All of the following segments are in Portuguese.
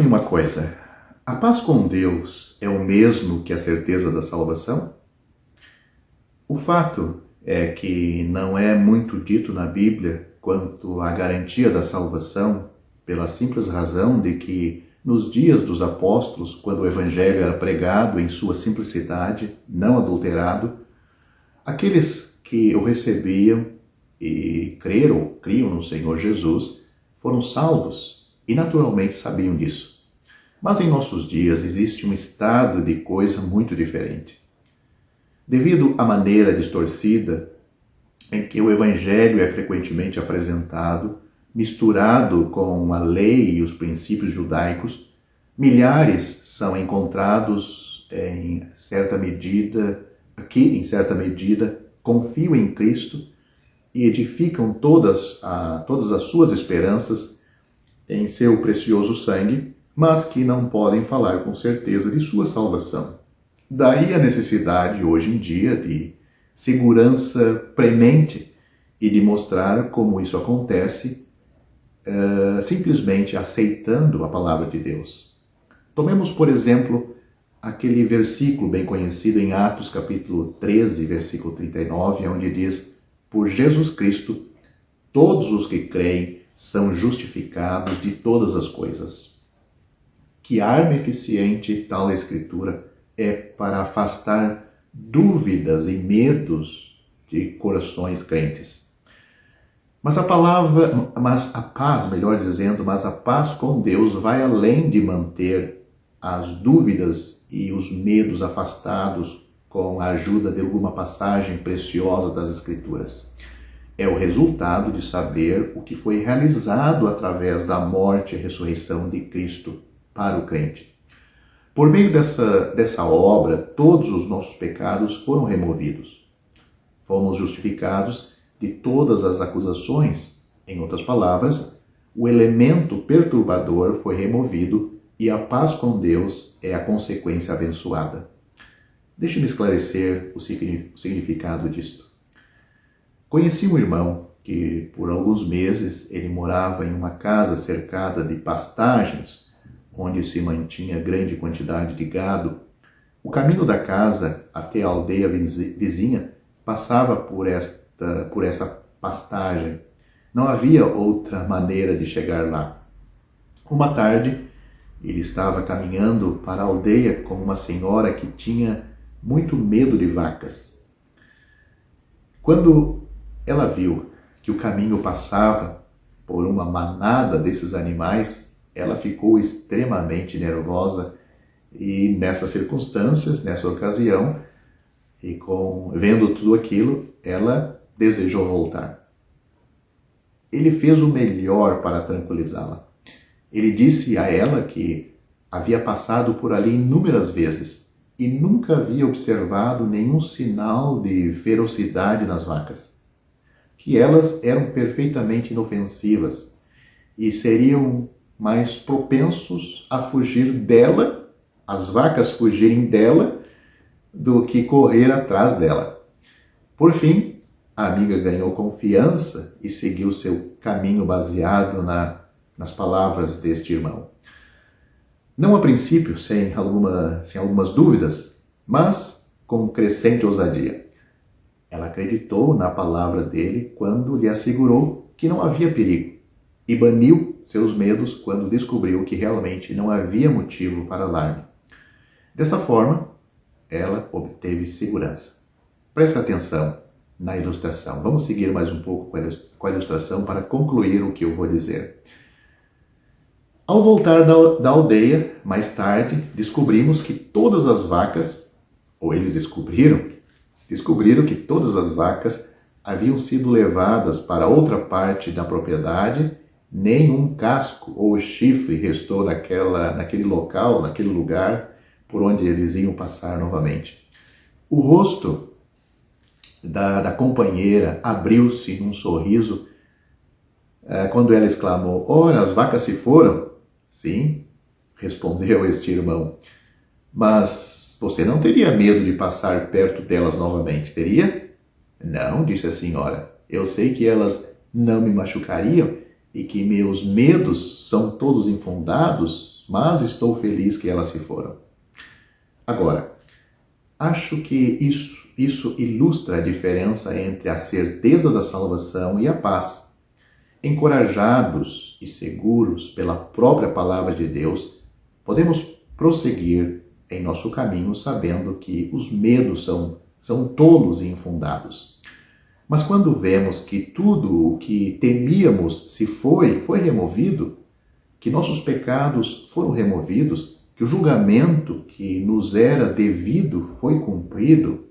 uma coisa: a paz com Deus é o mesmo que a certeza da salvação? O fato é que não é muito dito na Bíblia quanto à garantia da salvação, pela simples razão de que, nos dias dos apóstolos, quando o Evangelho era pregado em sua simplicidade, não adulterado, aqueles que o recebiam e criam no Senhor Jesus foram salvos e naturalmente sabiam disso. Mas em nossos dias existe um estado de coisa muito diferente. Devido à maneira distorcida em que o Evangelho é frequentemente apresentado, misturado com a lei e os princípios judaicos, milhares são encontrados em certa medida, confiam em Cristo e edificam todas as suas esperanças em seu precioso sangue, mas que não podem falar com certeza de sua salvação. Daí a necessidade, hoje em dia, de segurança premente e de mostrar como isso acontece simplesmente aceitando a palavra de Deus. Tomemos, por exemplo, aquele versículo bem conhecido em Atos capítulo 13, versículo 39, onde diz: por Jesus Cristo, todos os que creem são justificados de todas as coisas. Que arma eficiente tal escritura é para afastar dúvidas e medos de corações crentes. Mas a paz com Deus vai além de manter as dúvidas e os medos afastados com a ajuda de alguma passagem preciosa das Escrituras. É o resultado de saber o que foi realizado através da morte e ressurreição de Cristo para o crente. Por meio dessa obra, todos os nossos pecados foram removidos. Fomos justificados de todas as acusações. Em outras palavras, o elemento perturbador foi removido e a paz com Deus é a consequência abençoada. Deixe-me esclarecer o significado disto. Conheci um irmão que, por alguns meses, ele morava em uma casa cercada de pastagens, onde se mantinha grande quantidade de gado. O caminho da casa até a aldeia vizinha passava por essa pastagem. Não havia outra maneira de chegar lá. Uma tarde, ele estava caminhando para a aldeia com uma senhora que tinha muito medo de vacas. Quando ela viu que o caminho passava por uma manada desses animais, ela ficou extremamente nervosa e nessas circunstâncias, nessa ocasião, e vendo tudo aquilo, ela desejou voltar. Ele fez o melhor para tranquilizá-la. Ele disse a ela que havia passado por ali inúmeras vezes e nunca havia observado nenhum sinal de ferocidade nas vacas, que elas eram perfeitamente inofensivas e seriam mais propensos a fugir dela, as vacas fugirem dela, do que correr atrás dela. Por fim, a amiga ganhou confiança e seguiu seu caminho baseado nas palavras deste irmão. Não a princípio, sem algumas dúvidas, mas com crescente ousadia. Ela acreditou na palavra dele quando lhe assegurou que não havia perigo e baniu seus medos quando descobriu que realmente não havia motivo para alarme. Desta forma, ela obteve segurança. Preste atenção na ilustração. Vamos seguir mais um pouco com a ilustração para concluir o que eu vou dizer. Ao voltar da aldeia, mais tarde, descobrimos que todas as vacas, ou eles descobriram que todas as vacas haviam sido levadas para outra parte da propriedade, nenhum casco ou chifre restou naquele local, naquele lugar por onde eles iam passar novamente. O rosto da companheira abriu-se num sorriso quando ela exclamou: "Ora, as vacas se foram?" "Sim", respondeu este irmão. "Mas você não teria medo de passar perto delas novamente, teria?" "Não", disse a senhora. "Eu sei que elas não me machucariam e que meus medos são todos infundados, mas estou feliz que elas se foram. Agora, acho que isso ilustra a diferença entre a certeza da salvação e a paz. Encorajados e seguros pela própria palavra de Deus, podemos prosseguir em nosso caminho sabendo que os medos são tolos e infundados. Mas quando vemos que tudo o que temíamos foi removido, que nossos pecados foram removidos, que o julgamento que nos era devido foi cumprido,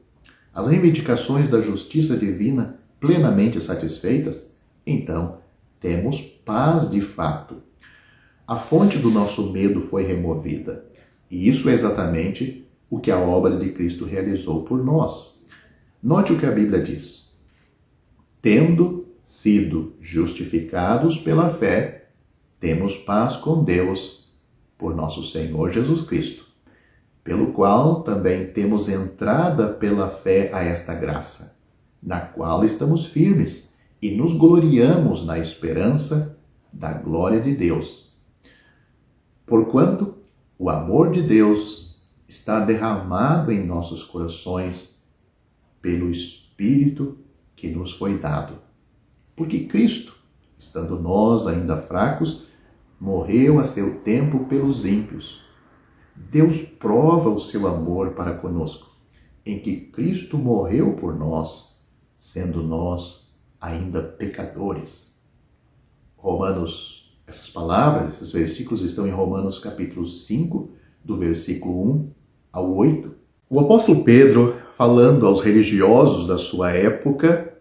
as reivindicações da justiça divina plenamente satisfeitas, então temos paz de fato. A fonte do nosso medo foi removida. E isso é exatamente o que a obra de Cristo realizou por nós. Note o que a Bíblia diz. Tendo sido justificados pela fé, temos paz com Deus por nosso Senhor Jesus Cristo, pelo qual também temos entrada pela fé a esta graça, na qual estamos firmes e nos gloriamos na esperança da glória de Deus. Porquanto o amor de Deus está derramado em nossos corações pelo Espírito que nos foi dado. Porque Cristo, estando nós ainda fracos, morreu a seu tempo pelos ímpios. Deus prova o seu amor para conosco, em que Cristo morreu por nós, sendo nós ainda pecadores. Essas palavras, esses versículos estão em Romanos capítulo 5, do versículo 1 ao 8. O apóstolo Pedro, falando aos religiosos da sua época,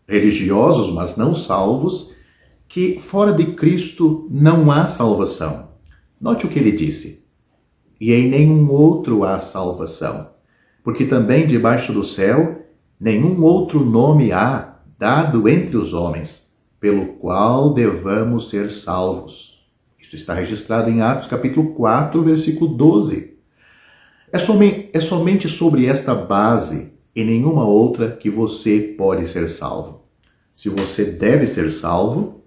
religiosos, mas não salvos, que fora de Cristo não há salvação. Note o que ele disse. E em nenhum outro há salvação, porque também debaixo do céu nenhum outro nome há dado entre os homens, pelo qual devamos ser salvos. Isso está registrado em Atos capítulo 4, versículo 12. É somente sobre esta base e nenhuma outra que você pode ser salvo. Se você deve ser salvo,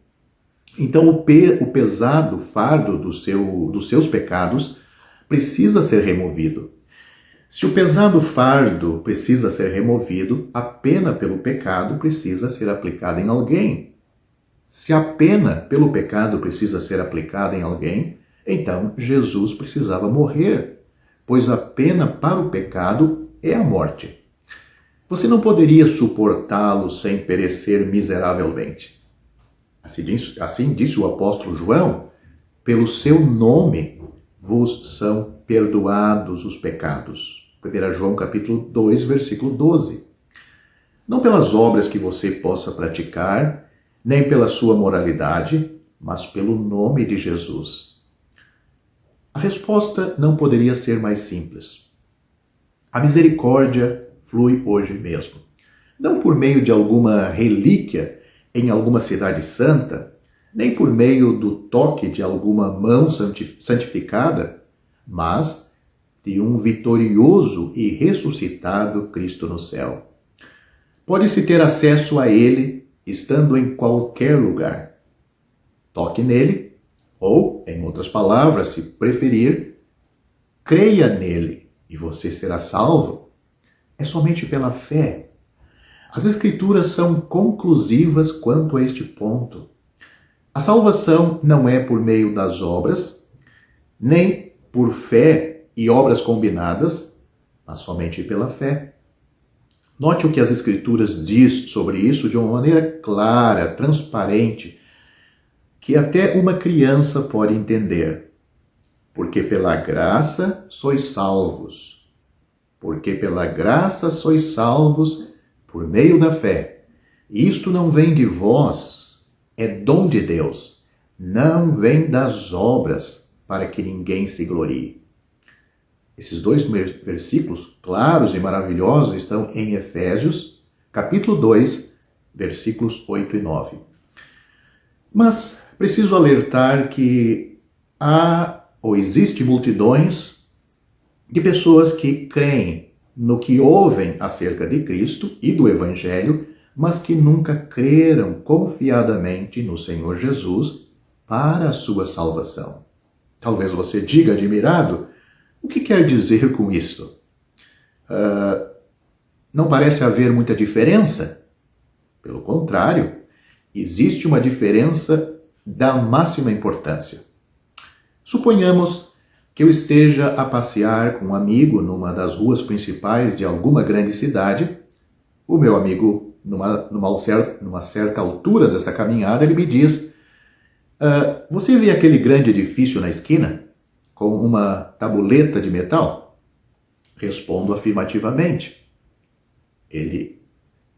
então o pesado fardo dos seus pecados precisa ser removido. Se o pesado fardo precisa ser removido, a pena pelo pecado precisa ser aplicada em alguém. Se a pena pelo pecado precisa ser aplicada em alguém, então Jesus precisava morrer, pois a pena para o pecado é a morte. Você não poderia suportá-lo sem perecer miseravelmente. Assim disse o apóstolo João, pelo seu nome vos são perdoados os pecados. 1 João capítulo 2, versículo 12. Não pelas obras que você possa praticar, nem pela sua moralidade, mas pelo nome de Jesus. A resposta não poderia ser mais simples. A misericórdia flui hoje mesmo. Não por meio de alguma relíquia em alguma cidade santa, nem por meio do toque de alguma mão santificada, mas de um vitorioso e ressuscitado Cristo no céu. Pode-se ter acesso a Ele estando em qualquer lugar. Toque nele, ou, em outras palavras, se preferir, creia nele e você será salvo. É somente pela fé. As Escrituras são conclusivas quanto a este ponto. A salvação não é por meio das obras, nem por fé e obras combinadas, mas somente pela fé. Note o que as Escrituras diz sobre isso de uma maneira clara, transparente, que até uma criança pode entender. Porque pela graça sois salvos. Porque pela graça sois salvos por meio da fé. Isto não vem de vós, é dom de Deus. Não vem das obras, para que ninguém se glorie. Esses dois versículos claros e maravilhosos estão em Efésios, capítulo 2, versículos 8 e 9. Mas preciso alertar que existe multidões de pessoas que creem no que ouvem acerca de Cristo e do Evangelho, mas que nunca creram confiadamente no Senhor Jesus para a sua salvação. Talvez você diga admirado, o que quer dizer com isto? Não parece haver muita diferença? Pelo contrário, existe uma diferença da máxima importância. Suponhamos que eu esteja a passear com um amigo numa das ruas principais de alguma grande cidade. O meu amigo, numa certa altura dessa caminhada, ele me diz: você vê aquele grande edifício na esquina, com uma tabuleta de metal? Respondo afirmativamente. Ele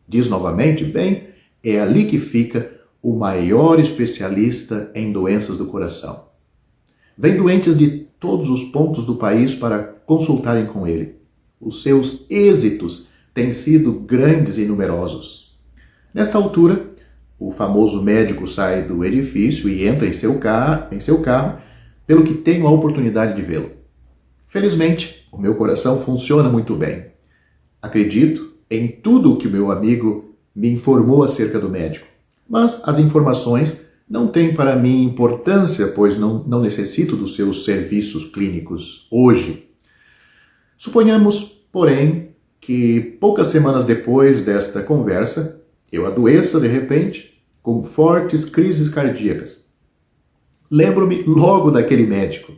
diz novamente: bem, é ali que fica o maior especialista em doenças do coração. Vem doentes de todos os pontos do país para consultarem com ele. Os seus êxitos têm sido grandes e numerosos. Nesta altura, o famoso médico sai do edifício e entra em seu carro, pelo que tenho a oportunidade de vê-lo. Felizmente, o meu coração funciona muito bem. Acredito em tudo o que o meu amigo me informou acerca do médico, mas as informações não têm para mim importância, pois não necessito dos seus serviços clínicos hoje. Suponhamos, porém, que poucas semanas depois desta conversa, eu adoeça de repente com fortes crises cardíacas. Lembro-me logo daquele médico.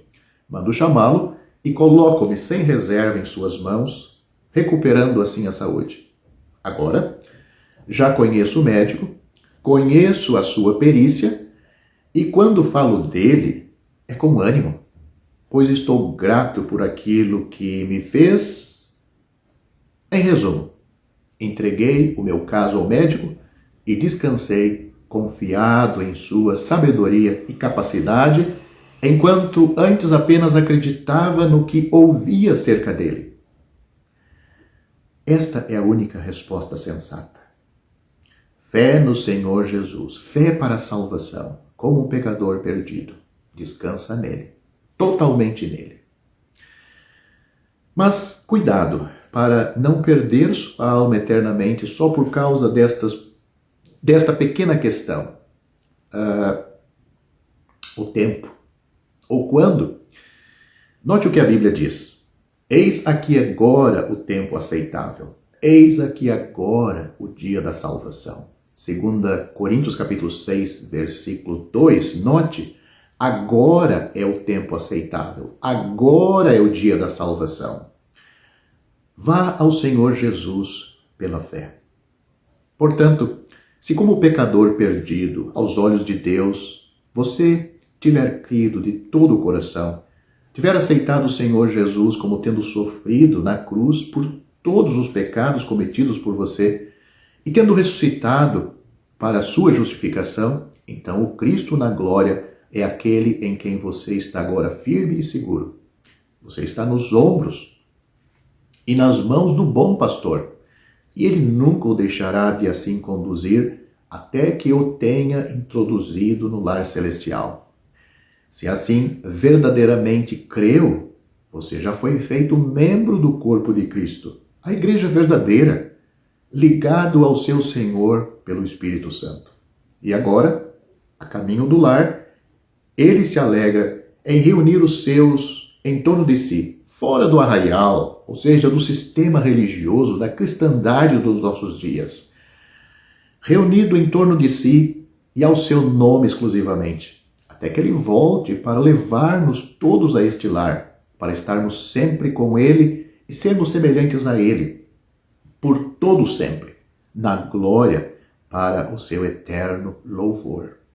Mando chamá-lo e coloco-me sem reserva em suas mãos, recuperando assim a saúde. Agora, já conheço o médico, conheço a sua perícia e quando falo dele, é com ânimo, pois estou grato por aquilo que me fez. Em resumo, entreguei o meu caso ao médico e descansei confiado em sua sabedoria e capacidade, enquanto antes apenas acreditava no que ouvia acerca dele. Esta é a única resposta sensata. Fé no Senhor Jesus, fé para a salvação, como um pecador perdido. Descansa nele, totalmente nele. Mas cuidado para não perder sua alma eternamente só por causa desta pequena questão. O tempo. Ou quando? Note o que a Bíblia diz. Eis aqui agora o tempo aceitável. Eis aqui agora o dia da salvação. 2 Coríntios capítulo 6, versículo 2, note, agora é o tempo aceitável, agora é o dia da salvação. Vá ao Senhor Jesus pela fé. Portanto, se como pecador perdido aos olhos de Deus, você tiver crido de todo o coração, tiver aceitado o Senhor Jesus como tendo sofrido na cruz por todos os pecados cometidos por você, e tendo ressuscitado para a sua justificação, então o Cristo na glória é aquele em quem você está agora firme e seguro. Você está nos ombros e nas mãos do bom pastor, e ele nunca o deixará de assim conduzir até que o tenha introduzido no lar celestial. Se assim verdadeiramente creu, você já foi feito membro do corpo de Cristo, a igreja verdadeira, ligado ao seu Senhor pelo Espírito Santo. E agora, a caminho do lar, ele se alegra em reunir os seus em torno de si, fora do arraial, ou seja, do sistema religioso, da cristandade dos nossos dias. Reunido em torno de si e ao seu nome exclusivamente, até que ele volte para levar-nos todos a este lar, para estarmos sempre com ele e sermos semelhantes a ele, por todo sempre, na glória, para o seu eterno louvor.